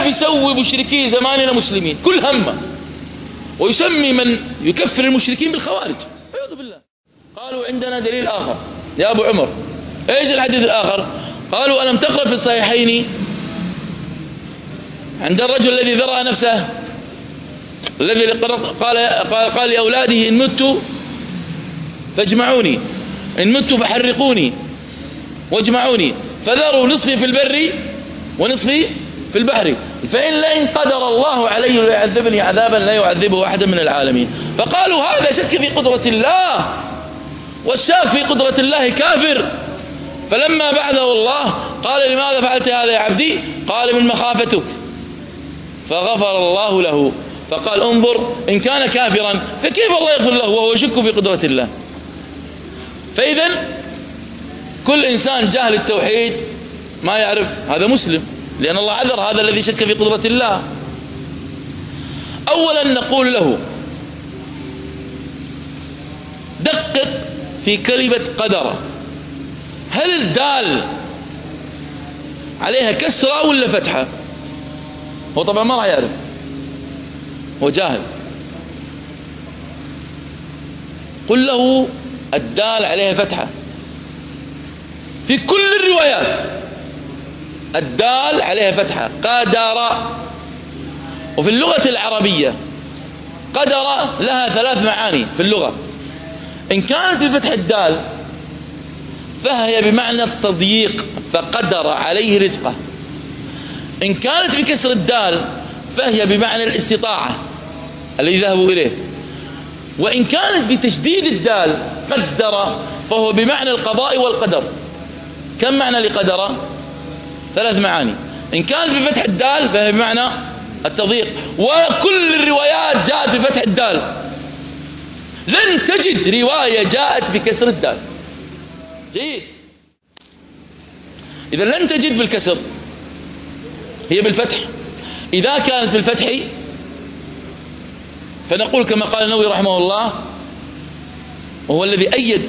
كيف يسوي مشركي زماننا مسلمين؟ كل همه ويسمي من يكفر المشركين بالخوارج، أعوذ بالله. قالوا عندنا دليل آخر يا أبو عمر. إيش الحديث الآخر؟ قالوا ألم تقرأ في الصحيحين عند الرجل الذي ذرأ نفسه، الذي قال لأولاده إن مت فاجمعوني، إن مت فحرقوني واجمعوني، فذروا نصفي في البر ونصفي في البحر، فإن قدر الله علي ليعذبني عذابا لا يعذبه أحد من العالمين. فقالوا هذا شك في قدرة الله، والشاك في قدرة الله كافر. فلما بعثه الله قال لماذا فعلت هذا يا عبدي؟ قال من مخافتك، فغفر الله له. فقال انظر إن كان كافرا فكيف الله يغفر له وهو يشك في قدرة الله؟ فإذا كل إنسان جاهل التوحيد ما يعرف هذا مسلم، لأن الله عذر هذا الذي شك في قدرة الله. أولا نقول له دقق في كلمة قدر، هل الدال عليها كسرة ولا فتحة؟ هو طبعا ما راح يعرف، هو جاهل. قل له الدال عليها فتحة في كل الروايات، الدال عليها فتحة قدر. وفي اللغة العربية قدر لها 3 معاني في اللغة. إن كانت بفتح الدال فهي بمعنى التضييق، فقدر عليه رزقه. إن كانت بكسر الدال فهي بمعنى الاستطاعة الذي ذهبوا إليه. وإن كانت بتشديد الدال قدر فهو بمعنى القضاء والقدر. كم معنى لقدر؟ 3 معاني. إن كانت بفتح الدال فهي بمعنى التضييق، وكل الروايات جاءت بفتح الدال، لن تجد رواية جاءت بكسر الدال. جيد. إذا لن تجد بالكسر، هي بالفتح. إذا كانت بالفتح فنقول كما قال النووي رحمه الله، وهو الذي أيد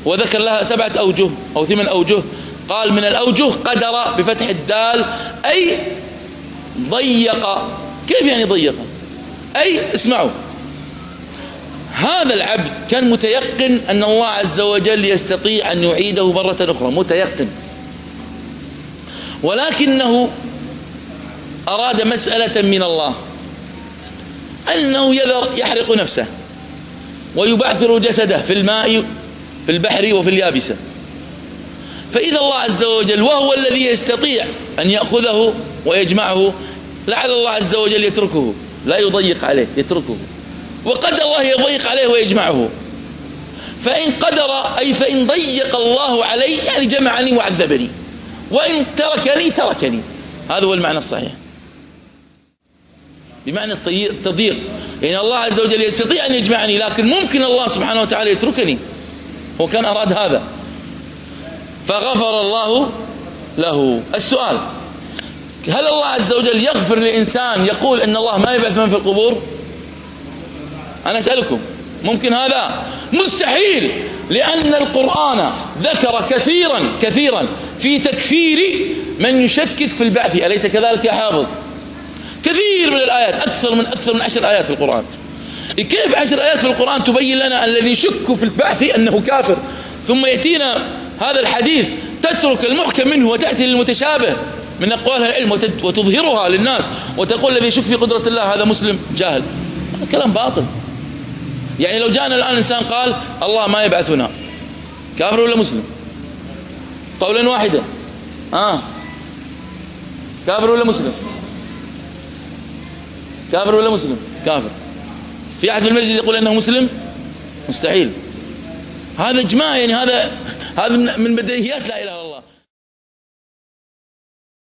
وذكر لها 7 أوجه أو 8 أوجه. قال من الأوجه قدر بفتح الدال أي ضيق. كيف يعني ضيق؟ أي اسمعوا، هذا العبد كان متيقن أن الله عز وجل يستطيع أن يعيده مرة أخرى، متيقن، ولكنه أراد مسألة من الله، أنه يحرق نفسه ويبعثر جسده في الماء في البحر وفي اليابسة. فإذا الله عز وجل وهو الذي يستطيع أن يأخذه ويجمعه، لعل الله عز وجل يتركه، لا يضيق عليه، يتركه، وقد الله يضيق عليه ويجمعه. فإن قدر أي فإن ضيق الله علي يعني جمعني وعذبني، وإن تركني تركني. هذا هو المعنى الصحيح، بمعنى التضييق. يعني الله عز وجل يستطيع أن يجمعني، لكن ممكن الله سبحانه وتعالى يتركني، هو كان أراد هذا، فغفر الله له. السؤال: هل الله عز وجل يغفر لإنسان يقول إن الله ما يبعث من في القبور؟ أنا أسألكم، ممكن هذا؟ مستحيل، لأن القرآن ذكر كثيرا في تكفير من يشكك في البعث، أليس كذلك يا حافظ؟ كثير من الآيات، أكثر من 10 آيات في القرآن. كيف 10 آيات في القرآن تبين لنا الذي يشك في البعث أنه كافر، ثم يأتينا هذا الحديث تترك المحكم منه وتأتي للمتشابه من أقوال العلم وتظهرها للناس وتقول الذي يشك في قدرة الله هذا مسلم جاهل؟ هذا كلام باطل. يعني لو جاءنا الآن إنسان قال الله ما يبعثنا، كافر ولا مسلم؟ قولا واحدا، كافر ولا مسلم؟ كافر ولا مسلم؟ كافر. في أحد في المسجد يقول أنه مسلم؟ مستحيل. هذا إجماع، يعني هذا من بديهيات لا إله إلا الله.